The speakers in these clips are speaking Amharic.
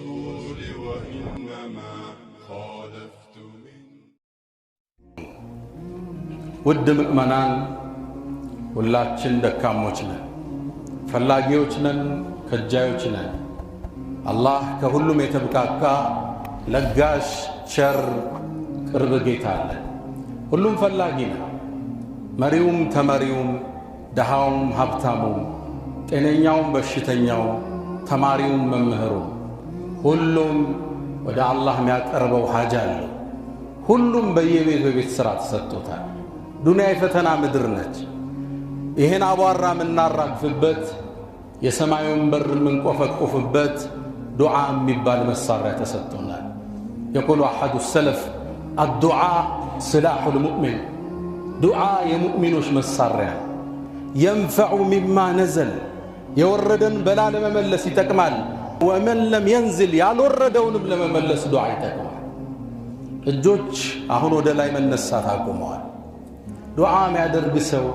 الرسول وإنما خالفت من ውድ ምእመናን ሁላችን ደካሞች ነን፣ ፈላጊዎች ነን፣ ከጃዮች ነን። አላህ ከሁሉም የተብቃቃ ለጋሽ ቸር ቅርብ ጌታ አለ። ሁሉም ፈላጊ ነው። መሪውም ተመሪውም፣ ደሃውም ሀብታሙም፣ ጤነኛውም በሽተኛውም፣ ተማሪውም መምህሩም ሁሉም ወደ አላህ የሚያቀርበው ሐጃ አለው። ሁሉም በየቤቱ የቤት ሥራ ተሰጥቶታል። ዱንያ የፈተና ምድር ነች። ይሄን አቧራ የምናራግፍበት የሰማዩን በር የምንቆፈቆፍበት ዱዓ የሚባል መሳሪያ ተሰጥቶናል። የቁሉ አሐዱ ሰለፍ አዱዓ ስላሑ ልሙእሚን፣ ዱዓ የሙእሚኖች መሳሪያ የንፈዑ ሚማ ነዘል፣ የወረደን በላ ለመመለስ ይጠቅማል። ወመን ለም የንዝል፣ ያልወረደውንም ለመመለስ ዱዓ ይጠቅማል። እጆች አሁን ወደ ላይ መነሳት አቁመዋል። ዱዓ የሚያደርግ ሰው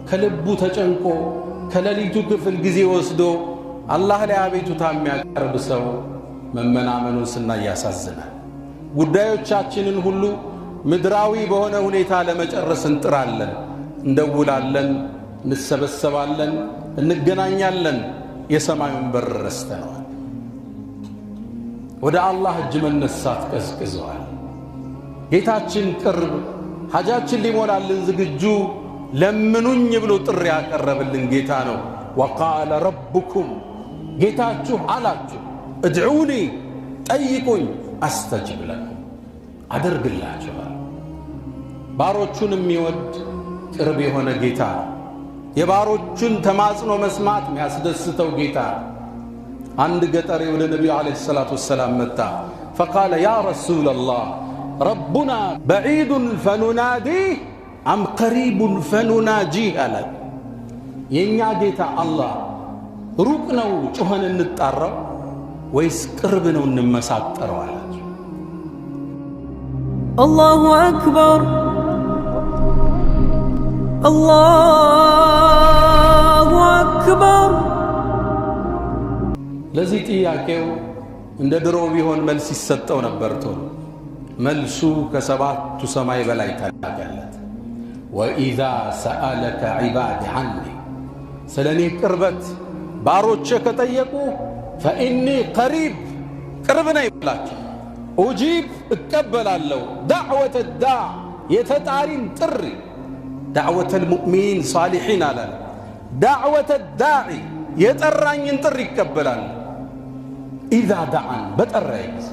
ከልቡ ተጨንቆ ከሌሊቱ ክፍል ጊዜ ወስዶ አላህ ላይ አቤቱታ የሚያቀርብ ሰው መመናመኑን ስናይ ያሳዝናል። ጉዳዮቻችንን ሁሉ ምድራዊ በሆነ ሁኔታ ለመጨረስ እንጥራለን፣ እንደውላለን፣ እንሰበሰባለን፣ እንገናኛለን። የሰማዩን በር ረስተነዋል። ወደ አላህ እጅ መነሳት ቀዝቅዘዋል። ጌታችን ቅርብ፣ ሐጃችን ሊሞላልን ዝግጁ፣ ለምኑኝ ብሎ ጥሪ ያቀረበልን ጌታ ነው። ወቃለ ረብኩም፣ ጌታችሁ አላችሁ፣ እድዑኒ፣ ጠይቁኝ፣ አስተጅብ ለኩም፣ አደርግላችኋል። ባሮቹን የሚወድ ቅርብ የሆነ ጌታ ነው። የባሮቹን ተማጽኖ መስማት የሚያስደስተው ጌታ ነው። አንድ ገጠሬ ወደ ነቢዩ ዓለይሂ ሰላቱ ወሰላም መጣ። ፈቃለ ያ ረሱለላህ ረቡና በዒዱን ፈኑናዲህ አም ቀሪቡን ፈኑናጂህ አለ። የእኛ ጌታ አላህ ሩቅ ነው ጩኸን እንጣራው ወይስ ቅርብ ነው እንመሳጠረው አላቸው። አላሁ አክበር አላሁ አክበር። ለዚህ ጥያቄው እንደ ድሮ ቢሆን መልስ ይሰጠው ነበር። ቶሎ መልሱ ከሰባቱ ሰማይ በላይ ተላከለት። ወኢዛ ሰአለከ ዒባዲ ዐኒ፣ ስለ እኔ ቅርበት ባሮቼ ከጠየቁ ፈኢኒ ቀሪብ፣ ቅርብ ነኝ ብላቸው፣ ኡጂብ፣ እቀበላለሁ፣ ዳዕወተ ዳዕ፣ የተጣሪን ጥሪ፣ ዳዕወተ ልሙእሚኒን ሳሊሒን አላለ፣ ዳዕወተ ዳዒ፣ የጠራኝን ጥሪ ይቀበላለሁ። ኢዛ ዳዓን፣ በጠራኝ ጊዜ።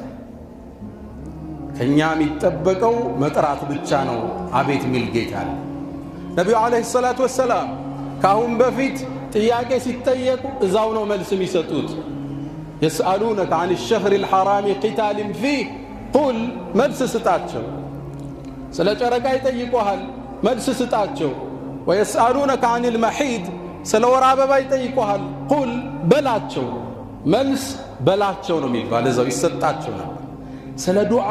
ከእኛ የሚጠበቀው መጥራት ብቻ ነው። አቤት ሚል ጌታ አለ። ነቢዩ ዓለይሂ ሰላቱ ወሰላም ከአሁን በፊት ጥያቄ ሲጠየቁ እዛው ነው መልስ የሚሰጡት። የስአሉነከ አን ሸህሪ ልሐራሚ ቂታልን ፊህ ቁል፣ መልስ ስጣቸው። ስለ ጨረቃ ይጠይቁሃል፣ መልስ ስጣቸው። ወየስአሉነከ አን ልመሒድ፣ ስለ ወር አበባ ይጠይቁሃል፣ ቁል፣ በላቸው። መልስ በላቸው ነው የሚባል፣ እዛው ይሰጣቸው ነበር። ስለ ዱዓ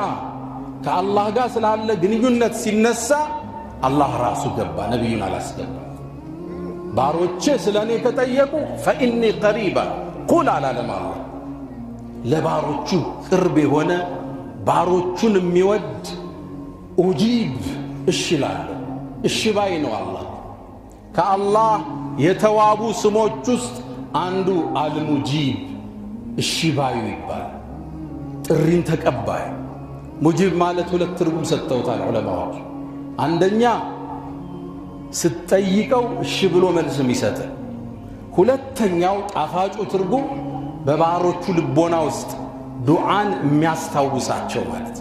ከአላህ ጋር ስላለ ግንኙነት ሲነሳ አላህ ራሱ ገባ፣ ነቢዩን አላስገባ። ባሮቼ ስለ እኔ ከጠየቁ ፈኢኒ ቀሪባ ቁል አላለም። አላህ ለባሮቹ ቅርብ የሆነ ባሮቹን የሚወድ ኡጂብ፣ እሺ ላለሁ፣ እሺ ባይ ነው አላህ። ከአላህ የተዋቡ ስሞች ውስጥ አንዱ አልሙጂብ፣ እሺ ባዩ ይባላል። ጥሪን ተቀባይ። ሙጂብ ማለት ሁለት ትርጉም ሰጥተውታል ዑለማዎች። አንደኛ ስትጠይቀው እሺ ብሎ መልስ የሚሰጥ፣ ሁለተኛው ጣፋጩ ትርጉም በባሮቹ ልቦና ውስጥ ዱዓን የሚያስታውሳቸው ማለት።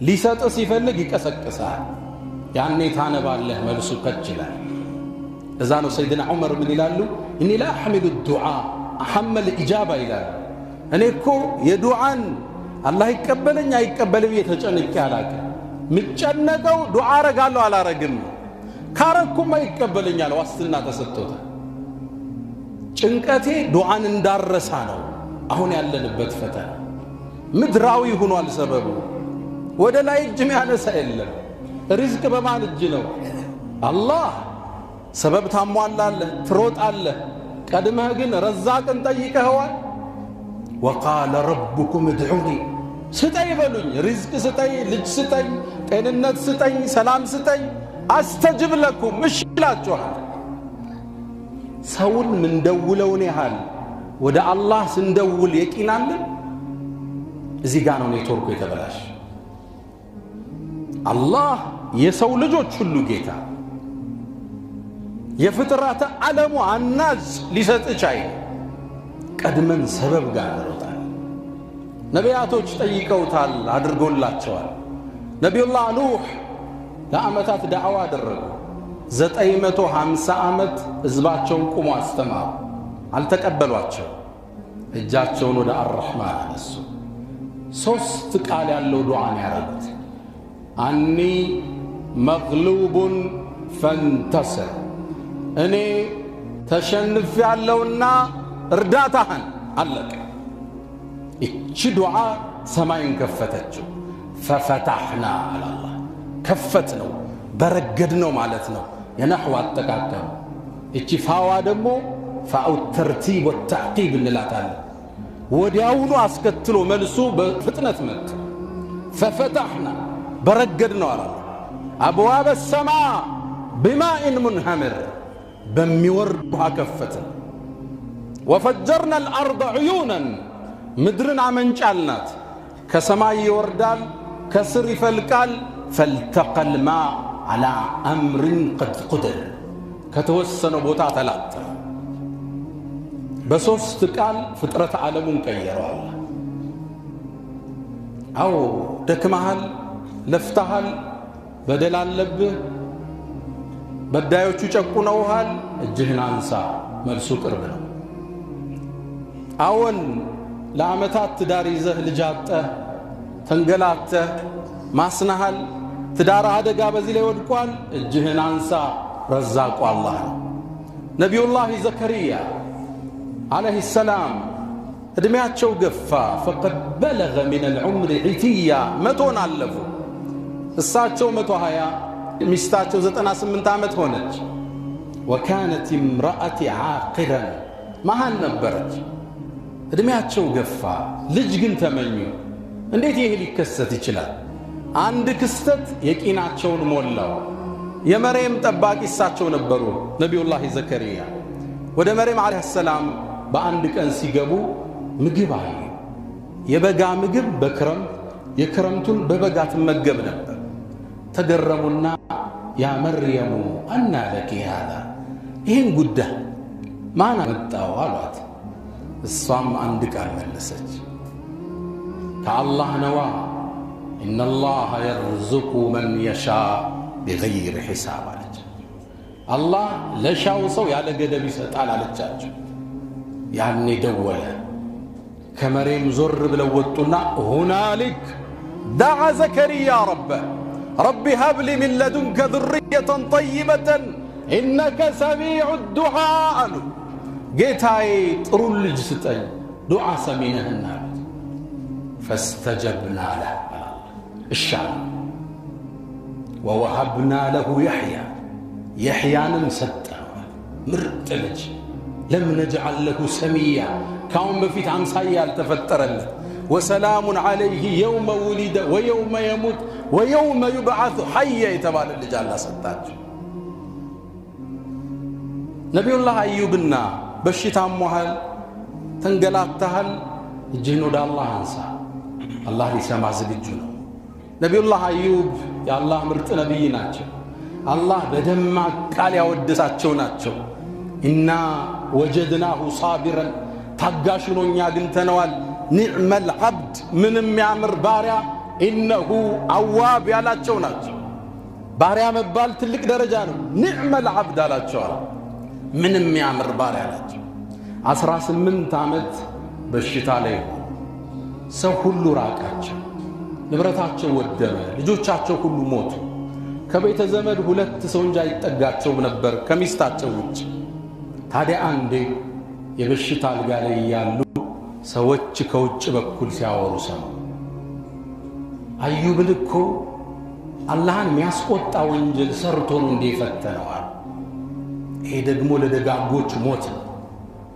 ሊሰጥ ሲፈልግ ይቀሰቅሳል፣ ያኔ ታነባለህ፣ መልሱ ከች ይላል። እዛ ነው ሰይድና ዑመር ምን ይላሉ? እኒ ላ አሕሚሉ ዱዓ አሐመል ኢጃባ ይላሉ። እኔ እኮ የዱዓን አላህ ይቀበለኝ አይቀበልም የተጨነቄ አላውቅም። ምጨነቀው ዱዓ አረጋለሁ አላረግም፣ ካረኩማ ይቀበለኛል፣ ዋስትና ተሰጥቶታል። ጭንቀቴ ዱዓን እንዳረሳ ነው። አሁን ያለንበት ፈተና ምድራዊ ሆኗል ሰበቡ። ወደ ላይ እጅ የሚያነሳ የለም። ሪዝቅ በማን እጅ ነው? አላህ። ሰበብ ታሟላለህ፣ ትሮጣለህ። ቀድመህ ግን ረዛቅን ጠይቀኸዋል? ወቃለ ረብኩም እድዑኒ ስጠኝ በሉኝ፣ ሪዝቅ ስጠኝ፣ ልጅ ስጠኝ፣ ጤንነት ስጠኝ፣ ሰላም ስጠኝ፣ አስተጅብ ለኩም እሺ እላችኋል። ሰውን ምንደውለውን ያህል ወደ አላህ ስንደውል የቂናልን? እዚህ ጋር ነው ኔትወርኩ የተበላሽ። አላህ የሰው ልጆች ሁሉ ጌታ፣ የፍጥረተ ዓለሙ አናዝ ሊሰጥ ቻይ። ቀድመን ሰበብ ጋር እንሮጣል። ነቢያቶች ጠይቀውታል፣ አድርጎላቸዋል። ነቢዩላህ ኑህ ለዓመታት ዳዕዋ አደረጉ። 950 ዓመት ሕዝባቸውን ቁሞ አስተማሩ። አልተቀበሏቸው። እጃቸውን ወደ አርረሕማን አነሱ። 3 ቃል ያለው ዱዓን ያረጉት። አኒ መግሉቡን ፈንተስር፣ እኔ ተሸንፍ ያለውና እርዳታህን። አለቀ። እቺ ዱዓ ሰማይን ከፈተችው። ፈፈታሕና አላላህ ከፈት ነው በረገድ ነው ማለት ነው የነሕው አጠቃቀም። እቺ ፋዋ ደግሞ ፋኡ ተርቲብ ወተዕቂብ እንላታለን። ወዲያውኑ አስከትሎ መልሱ በፍጥነት መጣ። ፈፈታሕና በረገድ ነው አላላህ። አብዋበ ሰማ ቢማኢን ሙንሃምር፣ በሚወርድ ውሃ ከፈትን። ወፈጀርና አልአርض ዕዩነን፣ ምድርን አመንጫልናት። ከሰማይ ይወርዳል፣ ከስር ይፈልቃል። ፈልተቀል ማ ዓላ አምርን ቀድ ቁድር፣ ከተወሰነ ቦታ ተላጠ። በ3 ቃል ፍጥረት ዓለሙን ቀየረዋል። አዎ ደክመሃል፣ ለፍተሃል፣ በደል አለብህ፣ በዳዮቹ ጨቁነውሃል፣ እጅህን አንሳ፣ መልሱ ቅርብ ነው። አዎን ለዓመታት ትዳር ይዘህ ልጅ አጠህ ተንገላተህ ማስናሃል፣ ትዳር አደጋ በዚህ ላይ ወድቋል፣ እጅህን አንሳ፣ ረዛቁ አላህ ነው። ነቢዩላህ ዘከርያ ዓለይሂ ሰላም ዕድሜያቸው ገፋ። ፈቀድ በለገ ሚነል ዑምሪ ዒትያ፣ 100ን አለፉ። እሳቸው 120፣ ሚስታቸው 98 ዓመት ሆነች። ወካነት እምረአቲ ዓቂረን፣ መሃን ነበረች። ዕድሜያቸው ገፋ፣ ልጅ ግን ተመኙ። እንዴት ይህ ሊከሰት ይችላል? አንድ ክስተት የቂናቸውን ሞላው። የመርየም ጠባቂ እሳቸው ነበሩ፣ ነቢዩላህ ዘከርያ። ወደ መርየም ዓለይሃ ሰላም በአንድ ቀን ሲገቡ ምግብ አዩ። የበጋ ምግብ በክረምት የክረምቱን በበጋ ትመገብ ነበር። ተገረሙና ያ መርየሙ አና ለኪ ሃዛ፣ ይህን ጉዳይ ማን አመጣው አሏት። እሷም አንድ ቃል መለሰች፣ ከአላህ ነዋ፣ ኢነላህ የርዙቁ መን የሻእ ቢገይሪ ሒሳብ አለች። አላህ ለሻው ሰው ያለ ገደብ ይሰጣል አለቻቸው። ያኔ ደወለ። ከመሬም ዞር ብለው ወጡና ሁናሊክ ደዓ ዘከርያ ረበህ ረቢ ሀብሊ ሚን ለዱንከ ذርየተን ጠይበተን ኢነከ ሰሚዑ ዱዓ አሉ። ጌታዬ ጥሩ ልጅ ስጠኝ፣ ዱዓ ሰሚ ነህና አሉት። ፈስተጀብና ለህ እሻለ። ወወሀብና ለሁ የሕያ፣ የሕያንም ሰጠነዋል፣ ምርጥ ልጅ። ለም ነጅዐል ለሁ ሰሚያ፣ ካሁን በፊት አምሳያ ያልተፈጠረለት። ወሰላሙን ዓለይህ የውመ ውሊደ ወየውመ የሙት ወየውመ ዩብዓቱ ሐየ የተባለ ልጅ አላህ ሰጣቸው። ነቢዩላህ አዩብና በሽታ ሞሃል፣ ተንገላታሃል፣ እጅህን ወደ አላህ አንሳ፣ አላህ ሊሰማ ዝግጁ ነው። ነቢዩላህ አዩብ የአላህ ምርጥ ነቢይ ናቸው። አላህ በደማቅ ቃል ያወደሳቸው ናቸው። ኢና ወጀድናሁ ሳቢረን፣ ታጋሽ ሆኖ እኛ አግኝተነዋል። ኒዕመል ዓብድ፣ ምንም ያምር ባሪያ፣ ኢነሁ አዋብ ያላቸው ናቸው። ባሪያ መባል ትልቅ ደረጃ ነው። ኒዕመል ዓብድ አላቸዋል። ምንም ያምር ባሪያ አላቸው። 18 ዓመት በሽታ ላይ ሆኑ። ሰው ሁሉ ራቃቸው፣ ንብረታቸው ወደመ፣ ልጆቻቸው ሁሉ ሞቱ። ከቤተ ዘመድ 2 ሰው እንጂ አይጠጋቸውም ነበር ከሚስታቸው ውጭ። ታዲያ አንዴ የበሽታ አልጋ ላይ ያሉ ሰዎች ከውጭ በኩል ሲያወሩ ሰሙ። አዩብን እኮ አላህን የሚያስቆጣ ወንጀል ሰርቶ ነው እንዴ ፈተነዋል። ይሄ ደግሞ ለደጋጎች ሞት ነው።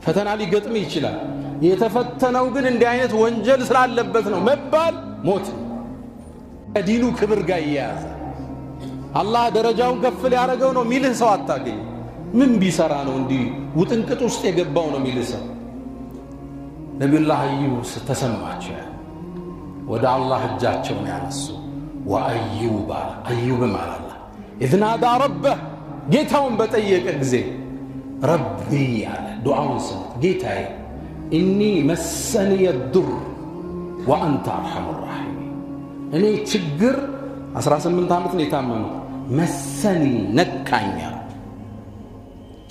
ፈተና ሊገጥም ይችላል። የተፈተነው ግን እንዲህ አይነት ወንጀል ስላለበት ነው መባል ሞት ከዲኑ ክብር ጋር ይያያዝ። አላህ ደረጃውን ከፍ ሊያደርገው ነው ሚልህ ሰው አታገኝ። ምን ቢሰራ ነው እንዲህ ውጥንቅጥ ውስጥ የገባው ነው ሚልህ ሰው። ነቢዩላህ አዩብ ተሰማቸው፣ ወደ አላህ እጃቸውን ያነሱ። ወአዩብ አዩብም አላህ ኢዝ ናዳ ረበህ ጌታውን በጠየቀ ጊዜ ረቢ አለ ዱዓውን ስም ጌታዬ ኢኒ መሰንየ ዱር ወአንተ አርሐሙ ራሒሚን እኔ ችግር 18 ዓመት ነው የታመመው መሰኒ ነካኛ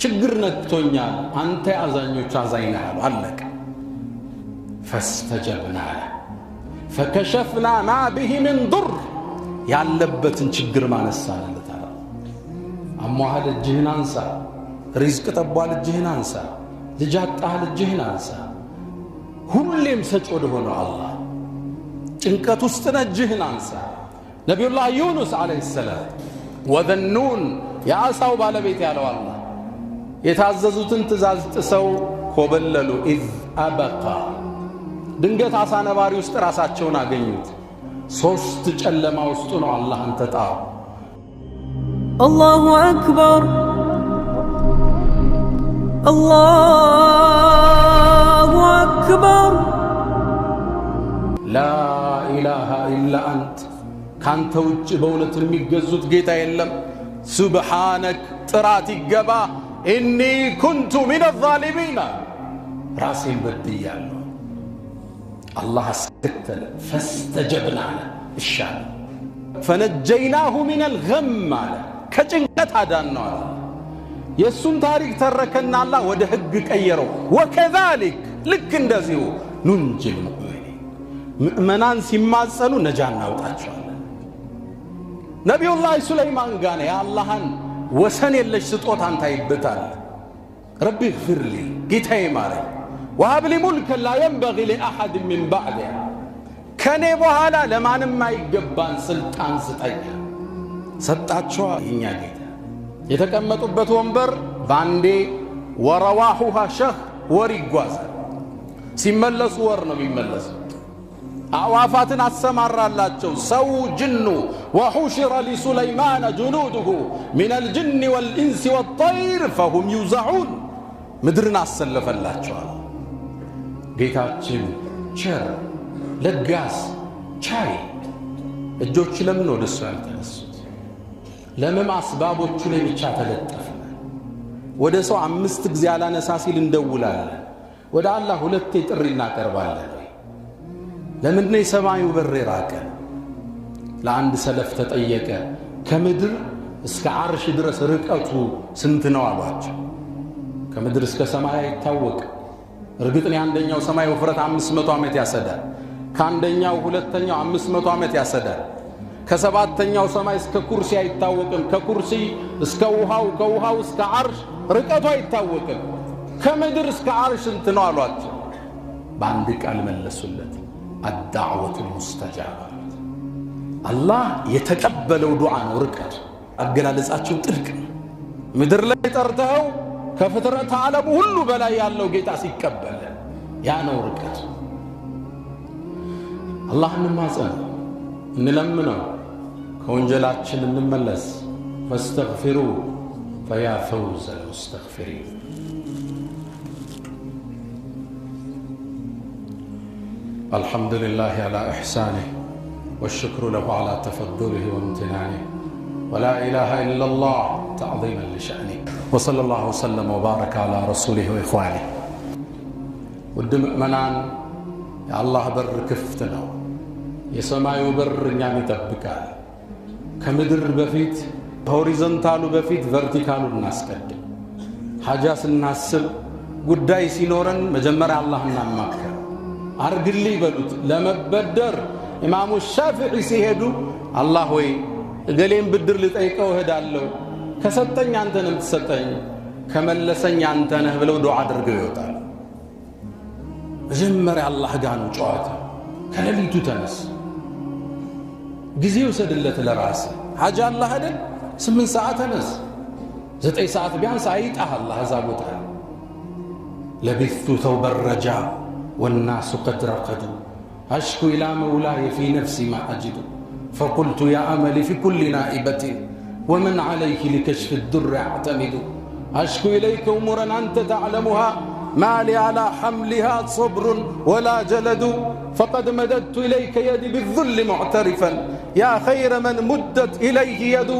ችግር ነክቶኛል አንተ አዛኞች አዛኝ ነህ አለቀ ፈስተጀብና ፈከሸፍና ማ ቢሂ ምን ዱር ያለበትን ችግር ማነሳንለት አለ አሟሃል እጅህን አንሳ ሪዝቅ ጠቧል እጅህን አንሳ ልጅ አጣሃል እጅህን አንሳ ሁሌም ሰጭ ወደ ሆነው አላህ ጭንቀት ውስጥ ነህ እጅህን አንሳ ነቢዩላህ ዩኑስ ዓለይሂ ሰላም ወዘኑን የዓሣው ባለቤት ያለው አላህ የታዘዙትን ትእዛዝ ጥሰው ኮበለሉ ኢዝ አበቃ ድንገት ዓሣ ነባሪ ውስጥ ራሳቸውን አገኙት ሶስት ጨለማ ውስጥ ነው አላህን ተጣሩ አላሁ አክበር አላሁ አክበር ላ ኢላሃ ኢላ አንት ካንተ ውጭ በእውነት የሚገዙት ጌታ የለም ሱብሓነክ ጥራት ይገባ ኢኒ ኩንቱ ሚነ ዛሊሚን ራሴን በድያለሁ አላህ አስከተለ ፈስተጀብና እሻለ ፈነጀይናሁ ሚነል ገም አለ ከጭንቀት አዳነው አለ የእሱን ታሪክ ተረከና አላህ ወደ ህግ ቀየረው ወከዛሊክ ልክ እንደዚሁ ኑንጅል ሙእሚኒን ምእመናን ሲማጸኑ ነጃ እናውጣቸዋለን ነቢዩላህ ሱለይማን ጋር የአላህን ወሰን የለሽ ስጦታን ታይበታል ረቢ እግፊር ሊ ጌታዬ ማረኝ ወሀብ ሊ ሙልከን ላ የንበጊ ሊአሐድ ሚን ባዕዲ ከኔ በኋላ ለማንም አይገባን ስልጣን ስጠኝ ሰጣቸዋ የኛ ጌታ የተቀመጡበት ወንበር ባንዴ ወረዋሁሃ ሸህ ወር ይጓዛል ሲመለሱ ወር ነው የሚመለሱ አዕዋፋትን አሰማራላቸው ሰው ጅኑ ወሑሽረ ሊሱለይማን ጁኑዱሁ ሚነል ጅኒ ወልኢንሲ ወጠይር ፈሁም ዩዘዑን ምድርን አሰለፈላቸዋል ጌታችን ቸር ለጋስ ቻይ እጆች ለምን ወደ እሱ ያልተነሱት ለምን አስባቦቹ ላይ ብቻ ተለጠፍን ወደ ሰው 5 ጊዜ አላነሳ ሲል እንደውላለን ወደ አላህ 2 ጥሪ እናቀርባለን ለምን ነው የሰማዩ በር ራቀ ለአንድ ሰለፍ ተጠየቀ ከምድር እስከ አርሽ ድረስ ርቀቱ ስንት ነው አሏቸው ከምድር እስከ ሰማይ አይታወቅ እርግጥ ነው አንደኛው ሰማይ ወፍረት 500 ዓመት ያሰዳል ከአንደኛው ሁለተኛው 500 ዓመት ያሰዳል ከሰባተኛው ሰማይ እስከ ኩርሲ አይታወቅም ከኩርሲ እስከ ውሃው ከውሃው እስከ አርሽ ርቀቱ አይታወቅም ከምድር እስከ አርሽ ስንት ነው አሏቸው በአንድ ቃል መለሱለት الدعوة المستجابة الله يتقبلوا دعاء وركعت አገላለጻቸው ጥልቅ ምድር ላይ ጠርተው ከፍጥረት ዓለም ሁሉ በላይ ያለው ጌታ ሲቀበል ያ ነው ርቀት አላህን ማጸን እንለምነው ከወንጀላችን እንመለስ ፈስተግፊሩ فيا فوز المستغفرين الحمد لله على إحسانه والشكر له على تفضله وامتنانه ولا إله إلا الله تعظيما لشأنه وصلى الله وسلم وبارك على رسوله وإخوانه ودم منان يا الله بر كفتنا يسماي بر نعم يطبقال كمدر بفيت هوريزونتالو بفيت فيرتيكالو الناس قد حاجة الناس ጉዳይ ሲኖረን መጀመሪያ አላህን እናማክር አርግልኝ በሉት ለመበደር ኢማሙ ሻፊዒ ሲሄዱ አላህ ሆይ እገሌን ብድር ልጠይቀው እሄዳለሁ ከሰጠኝ አንተ ነህ የምትሰጠኝ ከመለሰኝ አንተ ነህ ብለው ዱዓ አድርገው ይወጣል መጀመሪያ አላህ ጋር ነው ጨዋታ ከሌሊቱ ተነስ ጊዜ ወሰድለት ለራስ ሐጅ አላህ አይደል 8 ሰዓት ተነስ 9 ሰዓት ቢያንስ አይጣህ አላህ እዛ ቦታ ለቢቱ ተውበ ረጃ والناس قد رقدوا أشكو إلى مولاي في نفسي ما أجد فقلت يا أملي في كل نائبة ومن عليك لكشف الدر أعتمد أشكو إليك أمورا أنت تعلمها ما لي على حملها صبر ولا جلد فقد مددت إليك يدي بالذل معترفا يا خير من مدت إليه يد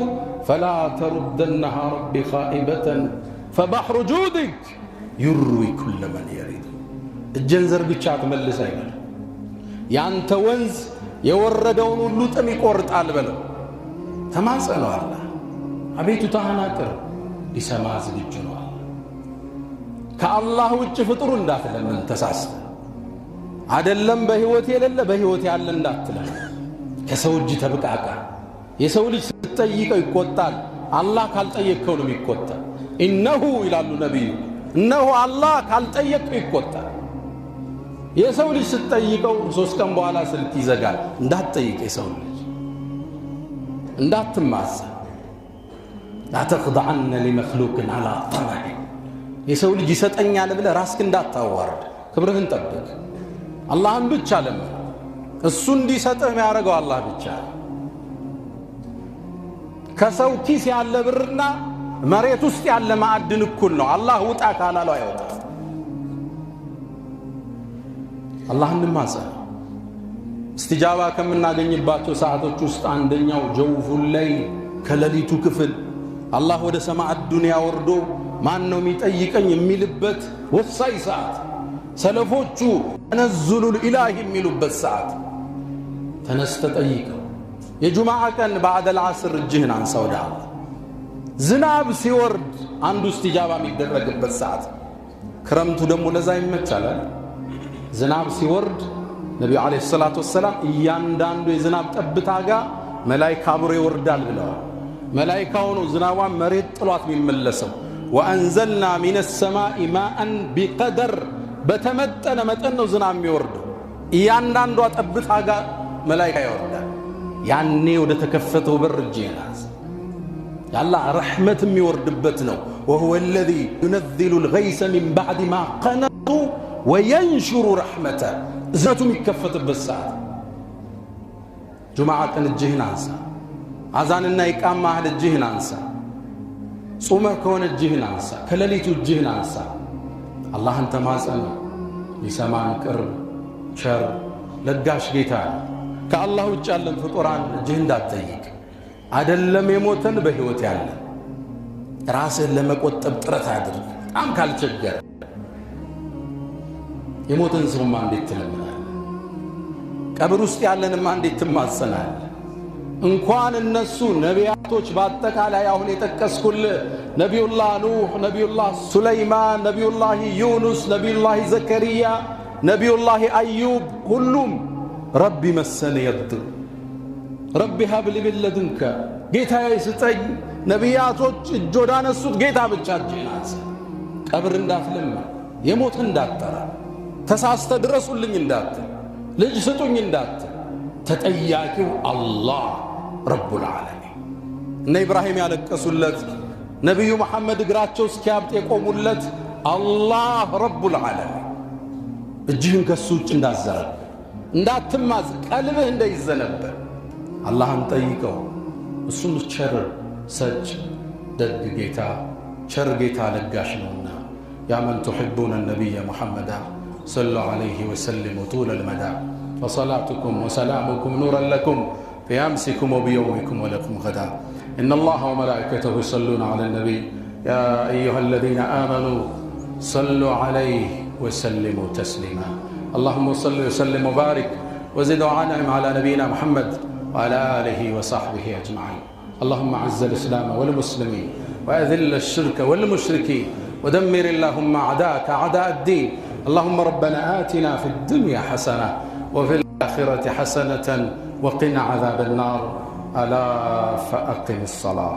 فلا تردنها ربي خائبة فبحر جودك يروي كل من يريد الجنزر بيتشات ملس أيمن ያንተ ወንዝ የወረደውን ሁሉ ጥም ይቆርጣል በለው ተማጸነው አላህ አቤቱታህን አቅርብ ሊሰማ ዝግጁ ነው ከአላህ ውጭ ፍጡር እንዳትለምን ተሳስተ አይደለም በህይወት የሌለ በህይወት ያለ እንዳትለምን ከሰው እጅ ተብቃቃ የሰው ልጅ ስትጠይቀው ይቆጣል አላህ ካልጠየቀው ነው የሚቆጣው ኢነሁ ይላሉ ነብዩ እነሆ አላህ ካልጠየቀው ይቆጣል የሰው ልጅ ስትጠይቀው 3 ቀን በኋላ ስልክ ይዘጋል እንዳትጠይቅ የሰው ልጅ እንዳትማሳ لا تخضعن لمخلوق على طمع የሰው ልጅ ይሰጠኛል ብለ ራስክ እንዳታዋርድ ክብርህን ጠብቅ አላህን ብቻ ለምን እሱ እንዲሰጥህ የሚያደርገው አላህ ብቻ ከሰው ኪስ ያለ ብርና መሬት ውስጥ ያለ ማዕድን እኩል ነው አላህ ውጣ ካላለው አይወጣም አላህን ማጸን استجابة ከምናገኝባቸው ሰዓቶች ውስጥ አንደኛው ጀውፉል ላይ ከሌሊቱ ክፍል አላህ ወደ ሰማዕ ዱንያ ወርዶ ማን ነው የሚጠይቀኝ የሚልበት ወሳኝ ሰዓት ሰለፎቹ ተነዝሉል ኢላሂ የሚሉበት ሰዓት ተነስተ ጠይቀው የጁማዓ ቀን بعد العصر እጅህን አንሳ ወደ አላህ ዝናብ ሲወርድ አንዱ استجابة የሚደረግበት ሰዓት ክረምቱ ደግሞ ለዛ ይመቻል ዝናብ ሲወርድ ነብዩ አለይሂ ሰላቱ ወሰለም እያንዳንዱ የዝናብ ጠብታ ጋር መላእክት አብሮ ይወርዳል ብለዋል መላእክታው ነው ዝናቧን መሬት ጥሏት የሚመለሰው وأنزلنا من السماء ماء بقدر በተመጠነ መጠን ነው ዝናብ የሚወርደው እያንዳንዱ ጠብታ ጋር መላእክት ይወርዳል ያኔ ወደ ተከፈተው በር ጂናስ ያላህ ረህመት የሚወርድበት ነው وهو الذي ينزل الغيث من بعد ما قنطوا وينشر رحمته እዝነቱም ይከፈትበት ሰዓት ጁማዓ ቀን እጅህን አንሳ አዛንና ኢቃማ አህል እጅህን አንሳ ጾመህ ከሆነ እጅህን አንሳ ከሌሊቱ እጅህን አንሳ አላህን ተማጸን ሊሰማን ቅርብ ቸር ለጋሽ ጌታ ከአላህ ውጭ ያለን ፍጡራን እጅህን እንዳትጠይቅ አይደለም የሞተን በህይወት ያለ ራስህን ለመቆጠብ ጥረት አድርግ በጣም ካልቸገረ የሞተን ሰውማ እንዴት ትለምናለህ ቀብር ውስጥ ያለንማ እንዴት ትማጸናለህ እንኳን እነሱ ነቢያቶች በአጠቃላይ አሁን የጠቀስኩል ነብዩላህ ኑህ ነብዩላህ ሱለይማን ነብዩላህ ዩኑስ ነብዩላህ ዘከሪያ ነብዩላህ አዩብ ሁሉም ረቢ መሰለ የድ ረቢ ሀብ ሊ ሚን ለዱንከ ጌታዬ ስጠኝ ነቢያቶች እጅ ወዳነሱት ጌታ ብቻ ጀናስ ቀብር እንዳትለምን የሞት እንዳትጠራ ተሳስተ ድረሱልኝ እንዳት ልጅ ስጡኝ እንዳት ተጠያቂው አላህ ረቡል ዓለሚን እነ ኢብራሂም ያለቀሱለት ነብዩ መሐመድ እግራቸው እስኪያብጥ የቆሙለት አላህ ረቡል ዓለሚን እጅህን ከሱ ውጭ እንዳትዘረግ እንዳትማዝ ቀልብህ እንዳይዘነበል አላህን ጠይቀው እሱም ቸር ሰጭ ደግ ጌታ ቸር ጌታ ለጋሽ ነውና ያ መን تحبون النبي محمد صلوا عليه وسلموا طول المدى فصلاتكم وسلامكم نورا لكم في أمسكم وبيومكم ولكم غدا إن الله وملائكته يصلون على النبي يا أيها الذين آمنوا صلوا عليه وسلموا تسليما اللهم صل وسلم وبارك وزد وعنعم على نبينا محمد وعلى آله وصحبه أجمعين اللهم أعز الإسلام والمسلمين وأذل الشرك والمشركين ودمر اللهم أعداءك أعداء الدين اللهم ربنا آتنا في الدنيا حسنة وفي الآخرة حسنة وقنا عذاب النار ألا فأقم الصلاة